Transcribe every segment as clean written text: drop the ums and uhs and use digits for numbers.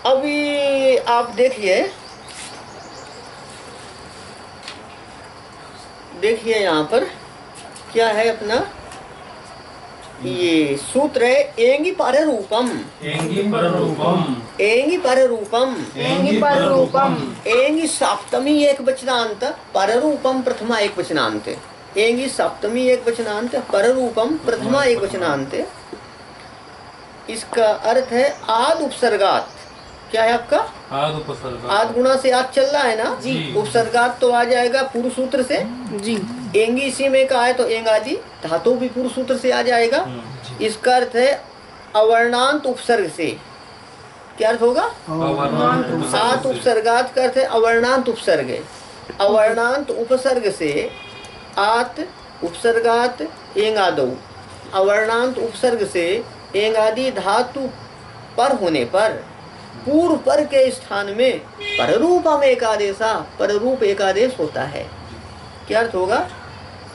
अभी आप देखिए यहाँ पर क्या है अपना ये सूत्र है एंगी पर रूपम एंगी सप्तमी एक वचनांत पर रूपम प्रथमा एक वचनांत एंगी सप्तमी एक वचनांत पर रूपम प्रथमा एक वचनांत। इसका अर्थ है आद उपसर्गात। क्या है आपका आद उपसर्गात? आद गुणा से आज चल रहा है ना जी। उपसर्गात तो आ जाएगा पूर्व सूत्र से जी। एंगी इसी में का है तो एंग आदि धातु भी पूर्व सूत्र से आ जाएगा। इसका अर्थ है अवर्णांत उपसर्ग से। क्या अर्थ होगा? आद उपसर्गात का अर्थ है अवर्णांत उपसर्ग। अवर्णांत उपसर्ग से आत उपसर्गात एंग आदौ। अवर्णांत उपसर्ग से एंग आदि धातु पर होने पर पूर्व पर के स्थान में पररूपम एकादेशा पररूप एकादेश होता है। क्या अर्थ होगा?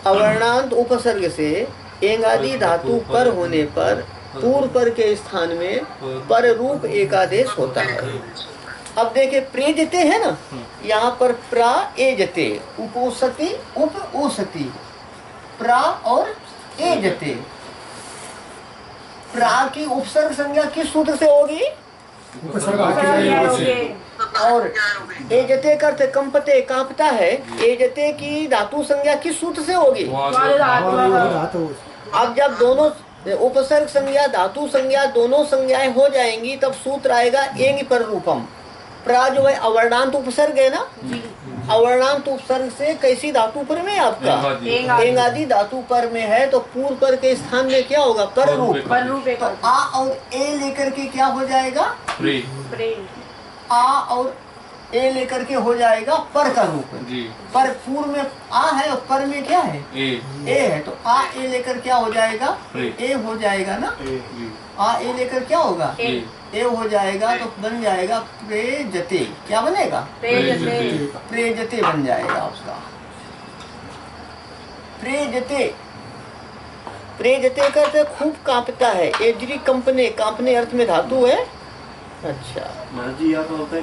अवर्णांत उपसर्ग से एंग आदि धातु पर होने पर पूर्व पर के स्थान में पररूप एकादेश होता है। अब देखिए प्रेजते है ना, यहाँ पर प्रा एजते उपोसति उप ओसति प्रा और एजते। प्रा की उपसर्ग संज्ञा किस सूत्र से होगी? और एजते करते कंपते कांपता है। एजते की धातु संज्ञा किस सूत्र से होगी? अब जब दोनों उपसर्ग संज्ञा धातु संज्ञा दोनों संज्ञाएं हो जाएंगी तब सूत्र आएगा एंग पर रूपम। प्रा जो है अवर्णांत उपसर्ग है ना, अवर्णांत उपसर्ग से कैसी धातु पर में आपका एंग आदि धातु पर में है तो पूर्व पर के स्थान में क्या होगा? पर रूप। तो आ और ए लेकर के क्या हो जाएगा? आ और ए लेकर के हो जाएगा पर का रूप। पर पूर्व में आ है और पर में क्या है? ए है। तो आ ए लेकर क्या हो जाएगा? ए हो जाएगा ना। आ ए लेकर क्या होगा? ए हो जाएगा तो बन जाएगा प्रेजते। क्या बनेगा? प्रेजते बन जाएगा उसका। प्रेजते करते खूब कांपता है। एजरी कंपने, कांपने अर्थ में धातु है। अच्छा जी, यहाँ पर होता है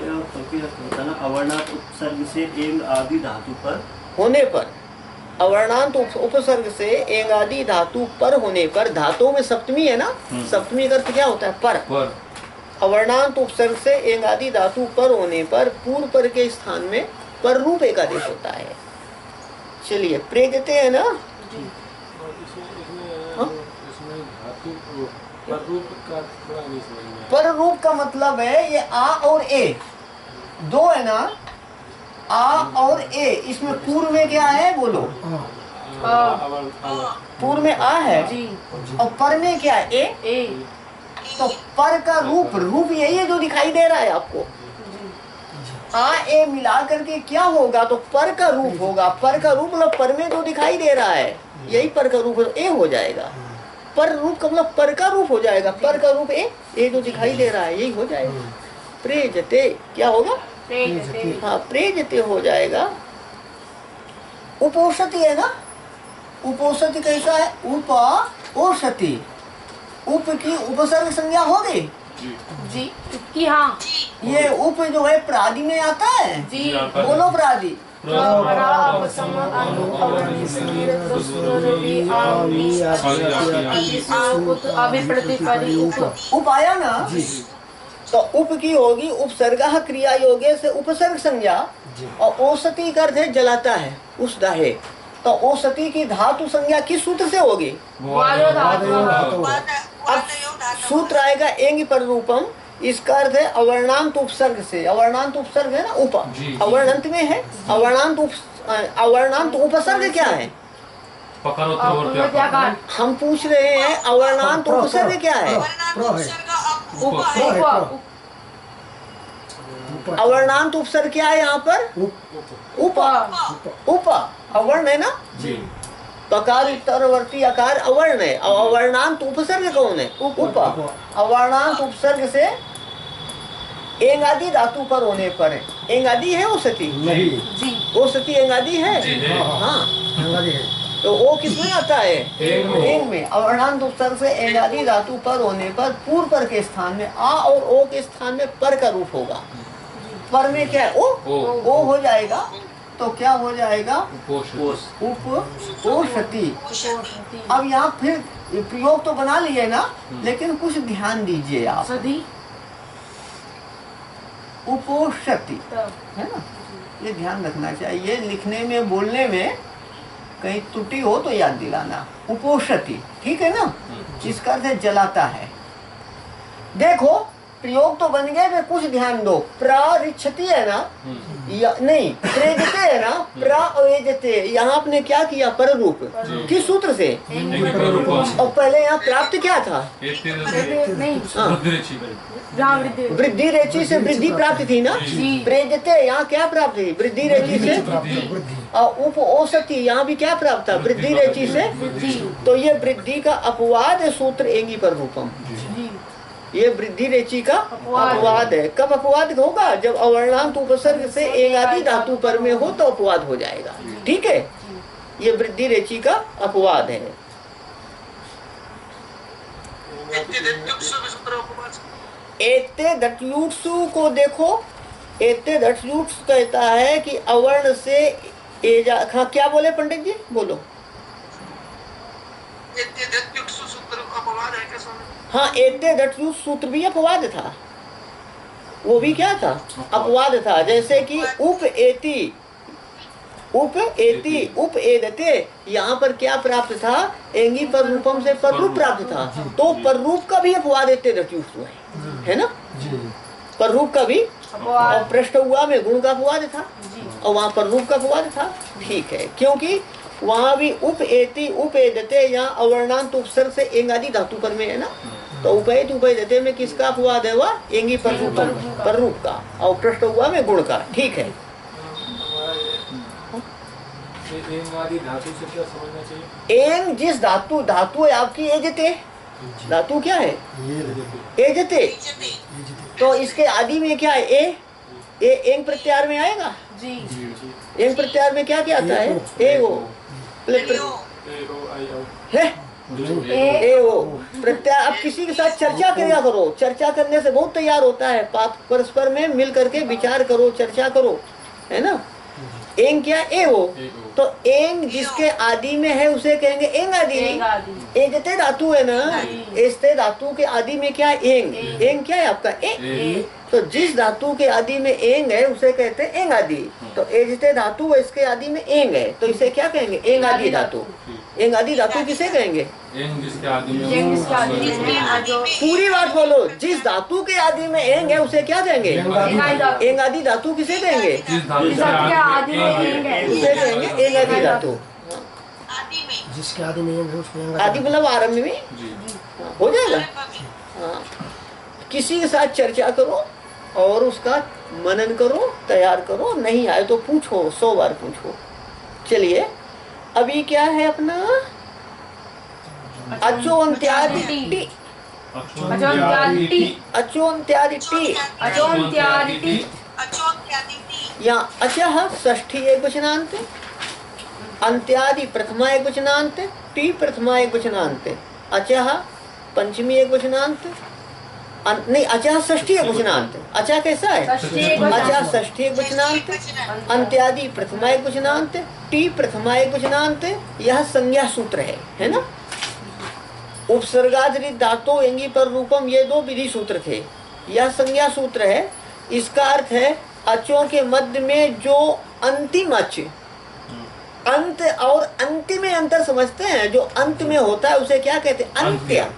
ना अवर्णांत उपसर्ग से एंग आदि धातु पर होने पर। अवर्णांत उपसर्ग से एंग आदि धातु पर होने पर। धातु में सप्तमी है ना, सप्तमी का अर्थ क्या होता है? पर। अवर्णांत उपसर्ग से एंग आदि धातु पर होने पर पूर्व पर के स्थान में पर रूप एकादेश होता है। चलिए प्रेजते है ना। पर रूप का मतलब है ये आ और ए दो है ना, आ और ए। इसमें पूर्व में क्या है बोलो? पूर्व में आ है और पर में क्या है? ए। तो पर का रूप यही है जो दिखाई दे रहा है आपको। आ ए मिला करके क्या होगा? तो पर का रूप होगा। पर का रूप मतलब पर में जो दिखाई दे रहा है यही पर का रूप ए हो जाएगा। पर रूप का मतलब पर का रूप हो जाएगा। पर का रूप ए जो दिखाई दे रहा है यही हो जाएगा। प्रेजते क्या होगा? हाँ प्रेजते हो जाएगा। उपोषति है ना, उपोषति कैसा है? उपोषति। उप की उपसर्ग संज्ञा हो गई जी कि हाँ ये उप जो है प्रादि में आता है जी। बोलो प्रादि। उप आया ना, तो उप की होगी उपसर्ग क्रिया योगे से उपसर्ग संज्ञा। और ओसती का अर्थ है जलाता है, उष्दा है। तो ओसती की धातु संज्ञा किस सूत्र से होगी? अब सूत्र आएगा एंग पर रूपम। इसका अर्थ है अवर्णांत उपसर्ग से। अवर्णांत उपसर्ग है ना उप, अवर्णांत में है। अवर्णांत उपसर्ग क्या है? हम पूछ रहे हैं अवर्णांत उपसर्ग क्या है? अवर्णांत उपसर्ग क्या है यहाँ पर? उप अवर्ण है ना। पकार उत्तरवर्ती आकार अवर्ण है। अवर्णांत उपसर्ग कौन है? उप। अवर्णांत उपसर्ग से एंग आदि धातु पर होने पर है। एंग आदि है ओसती? नहीं जी। ओसती एंग आदि है। हाँ तो ओ किसमें आता है? एंग में। अवर्णांत उपसर्ग से एंग आदि धातु पर होने पर पूर्व पर के स्थान में आ और ओ के स्थान में पर का रूप होगा। पर में क्या है? ओ हो जाएगा। तो क्या हो जाएगा? उपोषति। अब यहाँ फिर प्रयोग तो बना लिए ना, लेकिन कुछ ध्यान दीजिए आप। उपोषति है ना, ये ध्यान रखना चाहिए। लिखने में बोलने में कहीं त्रुटि हो तो याद दिलाना। उपोषति, ठीक है ना, इसका अर्थ है जलाता है। देखो प्रयोग तो बन गए, कुछ ध्यान दो। प्रारिच्छति है ना, या नहीं प्रेजते है ना, प्रावेजते। यहाँ आपने क्या किया? पर रूप। किस सूत्र से? और पहले यहाँ प्राप्त क्या था? वृद्धि रेचि से वृद्धि प्राप्त थी ना। प्रेजते यहाँ क्या प्राप्त थी? वृद्धि रेचि से। और उपओषति यहाँ भी क्या प्राप्त था? वृद्धि रेचि से। तो ये वृद्धि का अपवाद सूत्र एंगी पर रूपम। ये वृद्धि रेचि का अपवाद है। कब अपवाद होगा? जब अवर्णांत उपसर्ग से एंग आदि धातु पर में हो तो अपवाद हो जाएगा। ठीक है, ये वृद्धि रेचि का अपवाद है। एते दट्युत्सु को देखो, एते दट्युत्सु कहता है कि अवर्ण से एजा। हाँ क्या बोले पंडित जी? बोलो। हाँ, एते दट्युत्सु सूत्र भी अपवाद था। वो भी क्या था? अपवाद था। जैसे कि उप एति, उप एति, उप एदते, यहाँ पर क्या प्राप्त था? एंगी पर रूपम से पर रूप प्राप्त था। तो पर रूप का भी अपवाद एते दट्युत्सु है ना। पर रूप का भी, और पृष्ठ हुआ में गुण का अपवाद था, और वहाँ पर रूप का अपवाद था। ठीक है, क्योंकि वहाँ भी उप एति उप एदते, यहाँ अवर्णांत उपसर्ग से एंग आदि धातु पर में है ना। तो उपैत उपैदते में किसका अपवाद है? वह एंगी पर रूप का, और पृष्ठ हुआ में गुण का। ठीक है, एंग जिस धातु, धातु है आपकी एजते, धातु क्या है? एजते। तो इसके आदि में क्या है? ए एंग प्रत्यार में आएगा जी। एंग प्रत्यार में क्या क्या आता है? ए ओ है, ए ओ प्रत्यार। अब किसी के साथ चर्चा किया करो, चर्चा करने से बहुत तैयार होता है। परस्पर में मिल करके विचार करो, चर्चा करो, है ना। एंग क्या? ए ओ। तो एंग जिसके आदि में है उसे कहेंगे एंग आदि। एजते धातु है ना, एजते धातु के आदि में क्या है? एंग। एंग क्या है आपका? ए। तो जिस धातु के आदि में एंग है उसे कहते हैं एंग आदि। तो एजते धातु इसके आदि में एंग है, तो इसे क्या कहेंगे? एंग आदि धातु। एंग आदि धातु किसे कहेंगे? जिसके आदि में पूरी बात बोलो। जिस धातु के आदि में एंग है उसे क्या कहेंगे? एंग आदि धातु किसे कहेंगे? उसे कहेंगे एंग आदि धातु। जिसके आदि में एंग है उसमें आदि मतलब आरंभ में हो जाएगा। हाँ, किसी के साथ चर्चा करो और उसका मनन करो, तैयार करो। नहीं आए तो पूछो, 100 बार पूछो। चलिए, अभी क्या है अपना? अचोन्त्यादि टी, यहाँ अचः षष्ठी एक वचनांत, अंत्यादि प्रथमा एक वचनांत, टी प्रथमा एक वचनांत, अचः पंचमी एक वचनांत, नहीं अचः षष्ठी एक वचनांत। अचः कैसा है? अचः षष्ठी एक वचनांत, अंत्यादि प्रथमा एक वचनांत, टी प्रथमा एक वचनांत। यह संज्ञा सूत्र है ना। उपसर्गादि धातु एंगी पर रूपम, ये 2 विधि सूत्र थे। यह संज्ञा सूत्र है। इसका अर्थ है अचों के मध्य में जो अंतिम अच, अंत और अंतिम में अंतर समझते हैं। जो अंत में होता है उसे क्या कहते हैं? अंत्य।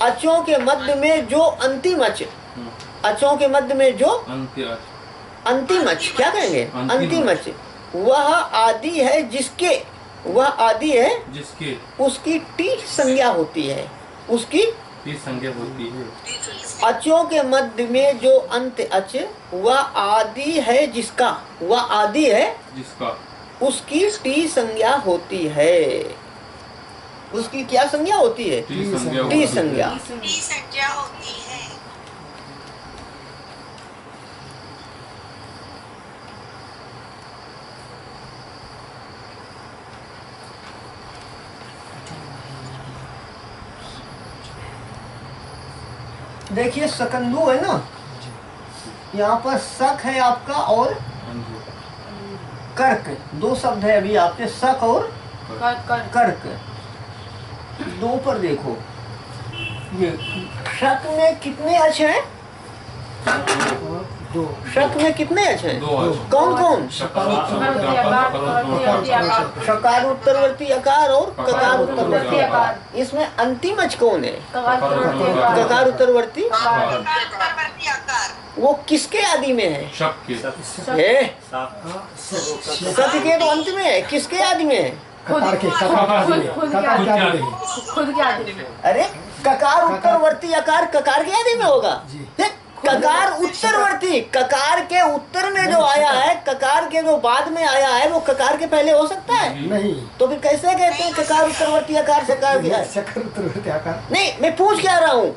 अचों के मध्य में जो अंतिम अच, अचों के मध्य में जो अंतिम अच क्या कहेंगे? अंतिम अच। वह आदि है जिसके, वह आदि है जिसके, उसकी टी संज्ञा होती है, उसकी टी संज्ञा होती है। अचों के मध्य में जो अंत अच, वह आदि है जिसका, वह आदि है जिसका, उसकी टी संज्ञा होती है। उसकी क्या संज्ञा होती है? टी संज्ञा होती है। देखिए सकंदू है ना, यहाँ पर सक है आपका और कर्क, दो शब्द है अभी आपके, सक और कर्क। दो पर देखो, ये शक में कितने अच हैं? दो। शक में कितने अच हैं? कौन कौन? शकार उत्तरवर्ती अकार और ककार उत्तरवर्ती अकार। इसमें अंतिम अच कौन है? ककार उत्तरवर्ती। वो किसके आदि में है? शक के। सक के तो अंत में है, किसके आदि में है? ककार के आदि में। अरे ककार उत्तरवर्ती अकार ककार के आदि में होगा। ककार उत्तरवर्ती, ककार के उत्तर में जो आया है, ककार के जो बाद में आया है, वो ककार के पहले हो सकता है? नहीं। तो फिर कैसे कहते हैं ककार उत्तरवर्ती आकार सकार के है? सकार उत्तरवर्ती आकार। नहीं, मैं पूछ क्या रहा हूँ,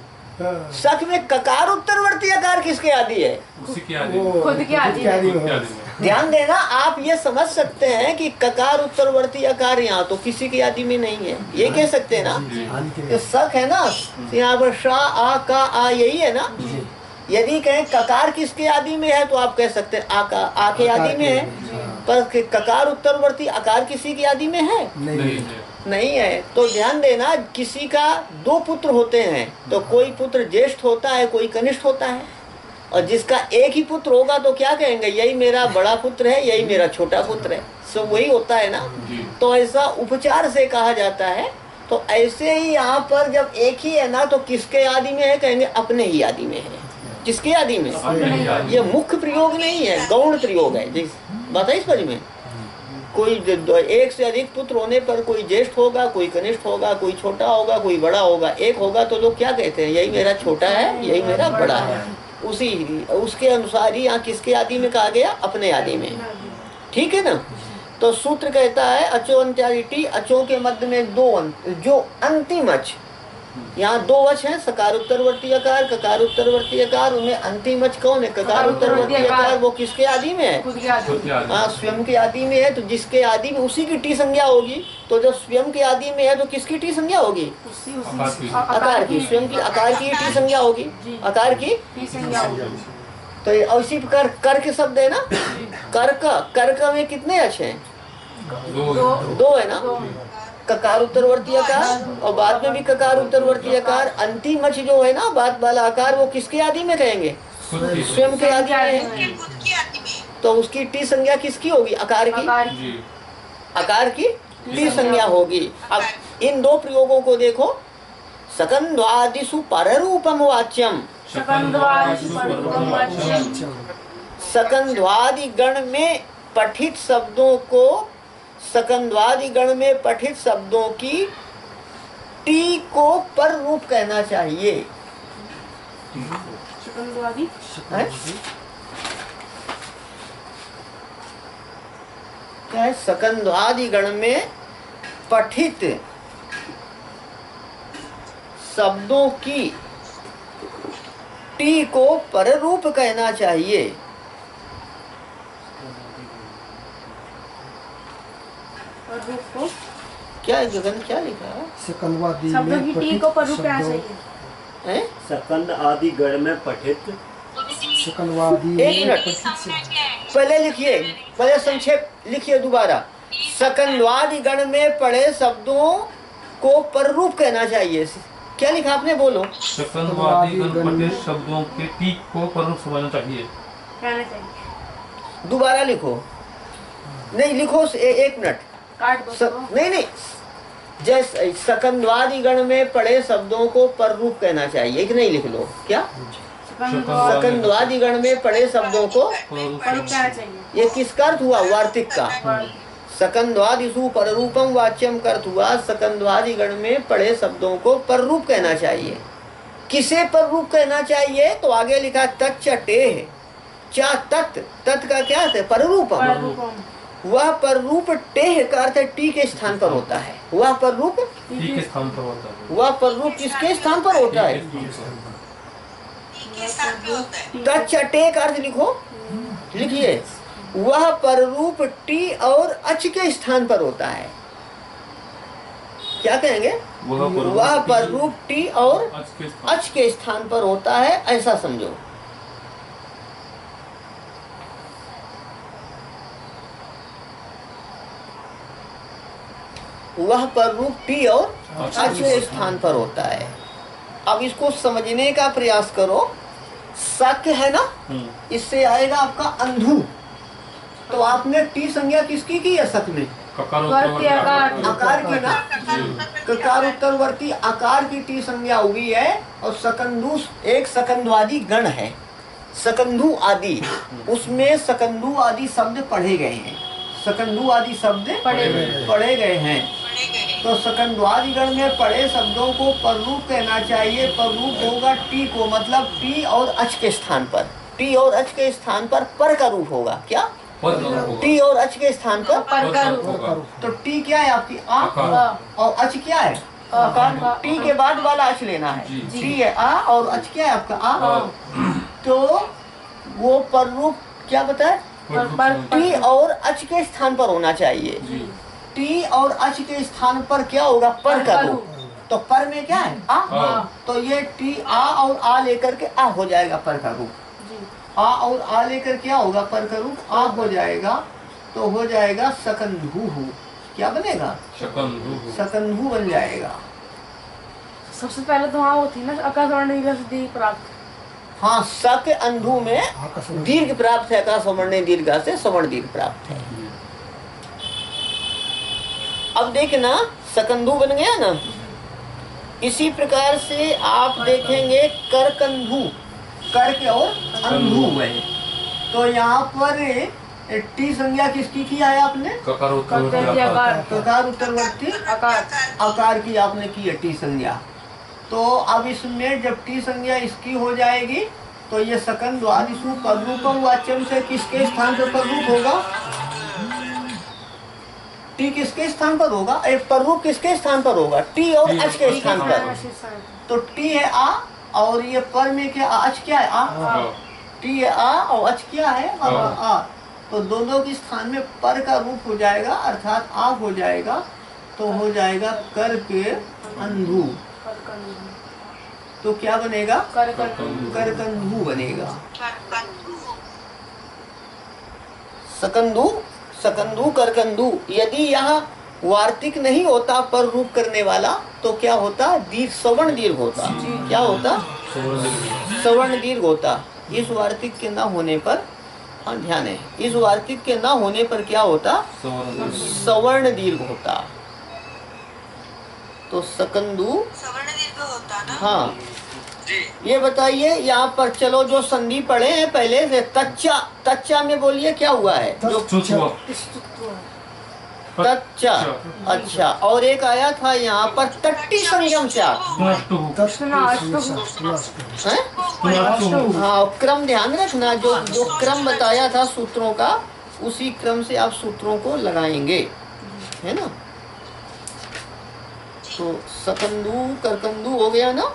सक में ककार उत्तरवर्ती आकार किसके आदि है? उसी के आदि। खुद के आदि में। ध्यान देना, आप ये समझ सकते हैं कि ककार उत्तरवर्ती आकार यहाँ तो किसी की आदि में नहीं है, ये कह सकते हैं ना। तो सक है ना, यहाँ पर शा आ का आ यही है ना। यदि कहें ककार किसके आदि में है तो आप कह सकते हैं आ के आदि में है, पर ककार उत्तरवर्ती आकार किसी की आदि में है? नहीं है। तो ध्यान देना, किसी का दो पुत्र होते हैं तो कोई पुत्र ज्येष्ठ होता है, कोई कनिष्ठ होता है, और जिसका एक ही पुत्र होगा तो क्या कहेंगे, यही मेरा बड़ा पुत्र है, यही मेरा छोटा पुत्र है, सब वही होता है ना। तो ऐसा उपचार से कहा जाता है। तो ऐसे ही यहाँ पर जब एक ही है ना तो किसके आदि में है, कहेंगे अपने ही आदि में है। किसके आदि में? ये मुख्य प्रयोग नहीं है, गौण प्रयोग है। बताइए समझ में, कोई एक से अधिक पुत्र होने पर कोई ज्येष्ठ होगा, कोई कनिष्ठ होगा, कोई छोटा होगा, कोई बड़ा होगा। एक होगा तो लोग क्या कहते हैं, यही मेरा छोटा है, यही मेरा बड़ा है। उसके अनुसार ही यहाँ किसके आदि में कहा गया, अपने आदि में। ठीक है ना। तो सूत्र कहता है अचो अंत्यादि, अचो के मध्य में दो जो अंतिम अच, यहाँ दो अच हैं, सकार उत्तरवर्ती आकार ककार उत्तरवर्ती आकार, उनमें अंतिम अच कौन है, ककार उत्तरवर्ती आकार। वो किसके आदि में है? हाँ, स्वयं के आदि में है। तो जिसके आदि में उसी की टी संज्ञा होगी। तो जब स्वयं के आदि में है तो किसकी टी संज्ञा होगी? आकार की। स्वयं की आकार की टी संज्ञा होगी, आकार की। तो इसी प्रकार कर्क शब्द है ना, कर्क में कितने अच हैं? दो है ना, ककार उत्तरवर्ती आकार और बाद में भी ककार उत्तरवर्ती आकार। अंतिम अच जो है ना, बाद वाला आकार, वो किसके आदि में कहेंगे? स्वयं के आदि में। तो उसकी टी संज्ञा किसकी होगी? आकार की। आकार की टी संज्ञा होगी। अब इन दो प्रयोगों को देखो, सकंद्वादिषु पररूपम वाच्यम। सकंद्वादि गण में पठित शब्दों को, सकंद्वादि गण में पठित शब्दों की टी को पर रूप कहना चाहिए। क्या है? सकंद्वादि गण में पठित शब्दों की टी को पर रूप कहना चाहिए। क्या है गगन, क्या लिखा है? सकंदवादी शब्दों की टी को पर रूप कहना चाहिए है? सकंद आदि गण में पठित। सकंदवादी एक मिनट पहले लिखिए, पहले संक्षेप लिखिए दोबारा। सकंदवादी गण में पढ़े शब्दों को पर रूप कहना चाहिए। क्या लिखा आपने, बोलो। सकंदवादी गण पठित शब्दों के टी को पर रूप समझना चाहिए, कहना चाहिए। दोबारा लिखो। नहीं लिखो, एक मिनट। नहीं, जैसे सकंदवादी गण में पढ़े शब्दों को पर रूप कहना चाहिए कि नहीं, लिख लो। क्या? सकंदवादी गण में पढ़े शब्दों को पर रूप कहना चाहिए। ये किसका अर्थ हुआ? वार्तिक का। सकंद्वादिषु पर रूपम वाच्यम का अर्थ हुआ सकंद्वादि गण में पढ़े शब्दों को पर रूप कहना चाहिए। किसे पर रूप कहना चाहिए? तो आगे लिखा तच्च टेह, चा तत्, तत् का क्या अर्थ है? पर रूपम। वह पर रूप टेह का अर्थ टी के स्थान पर होता है। वह पर रूप टी के स्थान पर होता है। वह पर रूप किसके स्थान पर होता है? तच्च टे का अर्थ लिखो, लिखिए। वह पर रूप टी और अच के स्थान पर होता है। क्या कहेंगे? वह पर रूप टी और अच के स्थान पर होता है, ऐसा समझो। वह पर रूप टी और अच के स्थान पर होता है। अब इसको समझने का प्रयास करो। शक है ना, इससे आएगा आपका अंधु। तो आपने टी संज्ञा किसकी की है शक में? आकार की ना, ककार उत्तरवर्ती आकार की टी संज्ञा हुई है। और सकंदु एक सकंदवादी गण है, सकंदु आदि, उसमें सकंदु आदि शब्द पढ़े गए हैं, सकंदु आदि शब्द पढ़े गए हैं। तो सकंदवादी गण में पढ़े शब्दों को पररूप कहना चाहिए। पररूप होगा टी को, मतलब टी और अच के स्थान पर, टी और अच के स्थान पर का रूप होगा। क्या? टी और अच के स्थान पर का रूप। तो टी क्या है आपकी? आ, और अच क्या है? टी के बाद वाला अच लेना है। टी है आ और अच क्या है आपका? आ। तो वो पररूप क्या बताए? टी और अच के स्थान पर होना चाहिए। टी और अच के स्थान पर क्या होगा? पर का रूप। तो पर में क्या है? आ। तो ये टी आ और आ लेकर के आ हो जाएगा पर का रूप। आ और आ लेकर क्या होगा? पर का रूप आ हो जाएगा। तो हो जाएगा सकंधु। क्या बनेगा? सकंधु बन जाएगा। सबसे पहले तो हाँ होती ना आकाशवाणी प्राप्त। हाँ, सक अंधु में दीर्घ प्राप्त है, आकाशवाणी दीर्घा से सवर्ण दीर्घ प्राप्त है। अब देखना सकंधु बन गया ना। इसी प्रकार से आप देखेंगे करकंधु, कर के और अंधु है। तो यहाँ पर टी संज्ञा किसकी की है आपने? ककार उत्तरवर्ती आकार की आपने की है टी संज्ञा। तो अब इसमें जब टी संज्ञा इसकी हो जाएगी तो ये सकंद्वादिषु पररूपम वाच्यम से किसके स्थान पर पररूप होगा? टी किसके स्थान पर होगा? पररूप किसके स्थान पर होगा? टी और अच के स्थान पर। तो टी है आ और ये पर में क्या? अच क्या है? आ। टी है आ और अच क्या है? आ। तो दोनों के स्थान में पर का रूप हो जाएगा, अर्थात आ हो जाएगा। तो हो जाएगा कर के अंधु। तो क्या बनेगा? करकंधु बनेगा। सकंधु, सकंधु, करकंधु। यदि यहाँ वार्तिक नहीं होता पर रूप करने वाला तो क्या होता? दीर्घ, सवर्ण दीर्घ होता। क्या होता? सवर्ण दीर्घ होता। इस वार्तिक के न होने पर, हाँ ध्यान है, इस वार्तिक के न होने पर क्या होता? सवर्ण दीर्घ होता। तो सकंधु सवर्ण दीर्घ होता ना। हाँ, ये बताइए यहाँ पर चलो जो संधि पढ़े हैं पहले से, तच्चा, तच्चा में बोलिए क्या हुआ है? जो तच्चा। अच्छा, और एक आया था यहाँ पर तट्टी संयम क्या? हाँ, क्रम ध्यान रखना। जो क्रम बताया था सूत्रों का, उसी क्रम से आप सूत्रों को लगाएंगे, है ना। तो सकंदु करकंदु हो गया ना।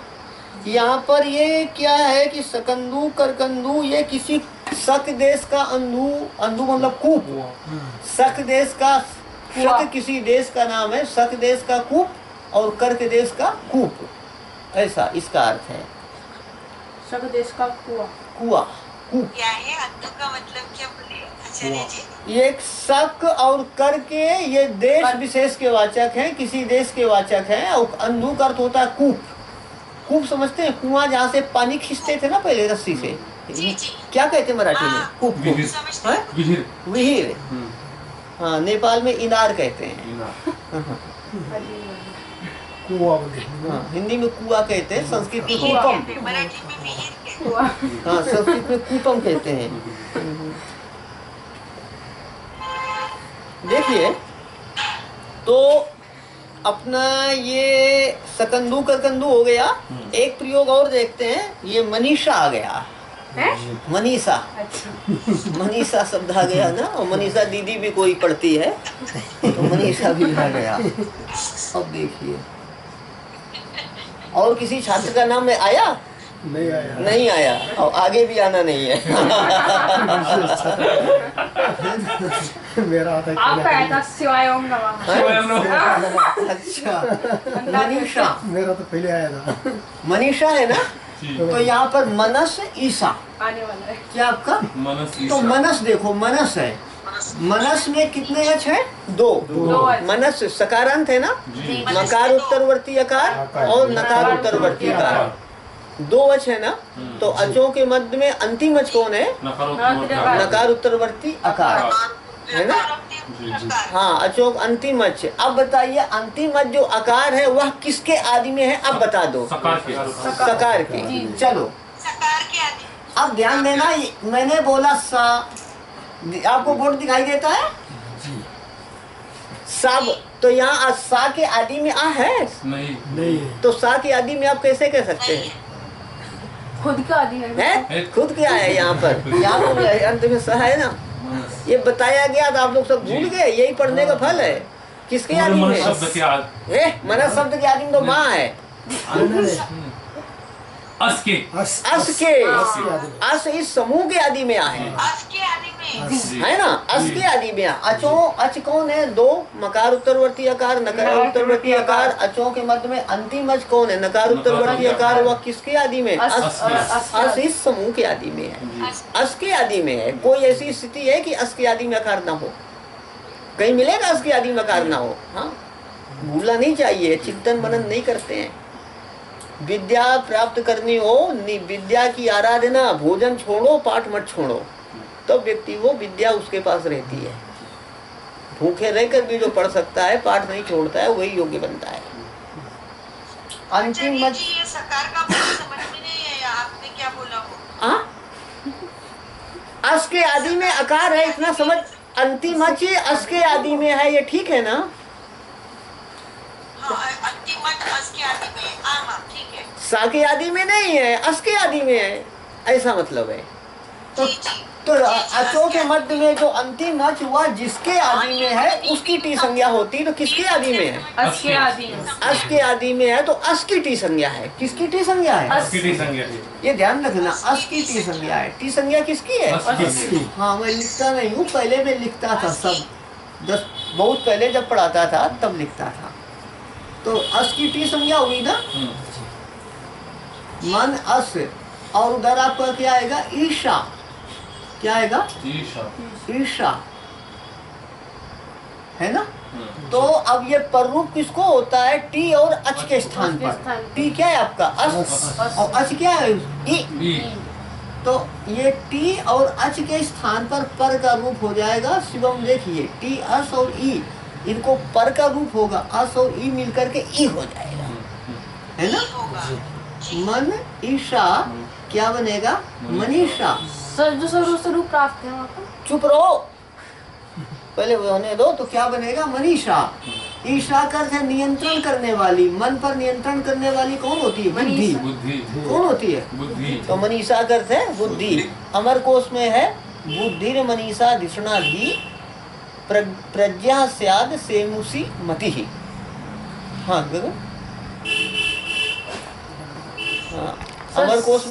यहाँ पर ये क्या है कि सकंदु करकंदु ये किसी शक देश का अंधु, अंधु मतलब कूप, शक देश का, शक किसी देश का नाम है, शक देश का कूप और कर्क देश का कूप, ऐसा इसका अर्थ है। शक देश का कुआ, कुआ, कूप। क्या है अंधु का मतलब? क्या बोले आचार्य जी? ये शक और कर के ये देश विशेष के वाचक हैं, किसी देश के वाचक हैं। और अंधु का अर्थ होता है कूप। कूप समझते हैं? कुआं जहाँ से पानी खींचते थे ना पहले रस्सी से, क्या कहते मराठी में? कूप। विहीर। हाँ, नेपाल में इनार कहते हैं। कुआ। हाँ, हिंदी में कुआ कहते हैं, संस्कृत में कूपम। मराठी में विहीर। हाँ, संस्कृत में कूपम कहते हैं। देखिए, तो अपना ये सकंदु करकंदु हो गया। एक प्रयोग और देखते हैं। ये मनीषा आ गया। मनीषा, मनीषा शब्द आ गया ना। और मनीषा दीदी भी कोई पढ़ती है, तो मनीषा भी आ गया। अब देखिए, और किसी छात्र का नाम में आया? नहीं आया। नहीं आया और आगे भी आना नहीं है। मेरा आता आपका आया था शिवाय ओम नमः। अच्छा मनीषा, मेरा तो पहले आया था। मनीषा है ना। तो यहाँ पर मनस ईसा आने वाला है। क्या आपका मनस तो मनस देखो मनस है, मनस में कितने अच है? दो। अच। मनस सकारांत है ना, जी। मकार उत्तरवर्ती अकार और नकार उत्तरवर्ती अकार, दो अच है ना। तो अचों के मध्य में अंतिम अच कौन है? नकार उत्तरवर्ती अकार है ना। हाँ अचोक अंतिम अच। अब बताइए अंतिम अच जो अकार है वह किसके आदि में है? अब बता दो। सकार के। चलो सकार के आदि अब ध्यान देना, मैंने बोला सा, आपको बोर्ड दिखाई देता है सब। तो यहाँ सा के आदि में आ है नहीं। तो सा के आदि में आप कैसे कह सकते हैं? खुद का आदि है। खुद क्या है यहाँ पर? यहाँ पर अंत में सा है ना। ये बताया गया तो आप लोग सब भूल गए। यही पढ़ने का फल है। किसके आदि में? मनस शब्द के आदि में तो माँ है। अस के। अस इस समूह के आदि में है अस के आदि में है ना। अस के आदि में अचों अच कौन है? दो, मकार उत्तरवर्ती अकार नकार उत्तरवर्ती अकार। अचों के मध्य में अंतिम अच कौन है? नकार उत्तरवर्ती अकार। वह किसके आदि में? अस इस समूह के आदि में है। अस के आदि में है। कोई ऐसी स्थिति है कि अस के आदि में अकार ना हो? कहीं मिलेगा अस के आदि में अकार ना हो? हाँ भूलना नहीं चाहिए। चिंतन मनन नहीं करते हैं। विद्या प्राप्त करनी हो, विद्या की आराधना, भोजन छोड़ो पाठ मत छोड़ो, तो व्यक्ति वो विद्या उसके पास रहती है। भूखे रहकर भी जो पढ़ सकता है, पाठ नहीं छोड़ता है, वही योग्य बनता है। अंतिम मत ये सकार का बोल समझ में नहीं आया, आपने क्या बोला वो? अस के आदि में अकार है इतना समझ। अंतिम अच अस के आदि में है, ये ठीक है ना। हाँ अंतिम अस के आदि में ठीक है। सा के आदि में नहीं है, अस के आदि में है, ऐसा मतलब है। तो अचों के मध्य में जो अंतिम अच हुआ जिसके आदि में है उसकी टी संज्ञा होती। तो किसके आदि में है? अस के आदि में। अस के आदि में है तो अस की टी संज्ञा है। किसकी टी संज्ञा है? ये ध्यान रखना, अस की टी संज्ञा है। टी संज्ञा किसकी है? हाँ मैं लिखता नहीं हूँ, पहले मैं लिखता था सब, बहुत पहले जब पढ़ाता था तब लिखता था। तो अस की टी संज्ञा हुई ना, मन अस। और उधर आपका क्या आएगा? ईशा। क्या आएगा? ईशा है ना। तो अब ये पररूप किसको होता है? टी और अच के स्थान पर। टी क्या है आपका? अस। और अच क्या है? ई। तो ये टी और अच के स्थान पर का रूप हो जाएगा। शिवम देखिए, टी अस और ई, इनको पर का रूप होगा। अस और ई मिलकर के ई हो जाएगा, है ना। मन ईशा क्या बनेगा? मनीषा। सर जो स्वरूप प्राप्त है वहाँ पर। चुप रहो, पहले होने दो। तो क्या बनेगा? मनीषा। ईशा का अर्थ है नियंत्रण करने वाली। मन पर नियंत्रण करने वाली कौन होती है? बुद्धि। कौन होती है? बुद्धि। तो मनीषा का अर्थ है बुद्धि। अमर कोश में है बुद्धिर मनीषा धिषणाधि प्रज्ञा स्याद सेमुसी मति। हाँ अमर कोश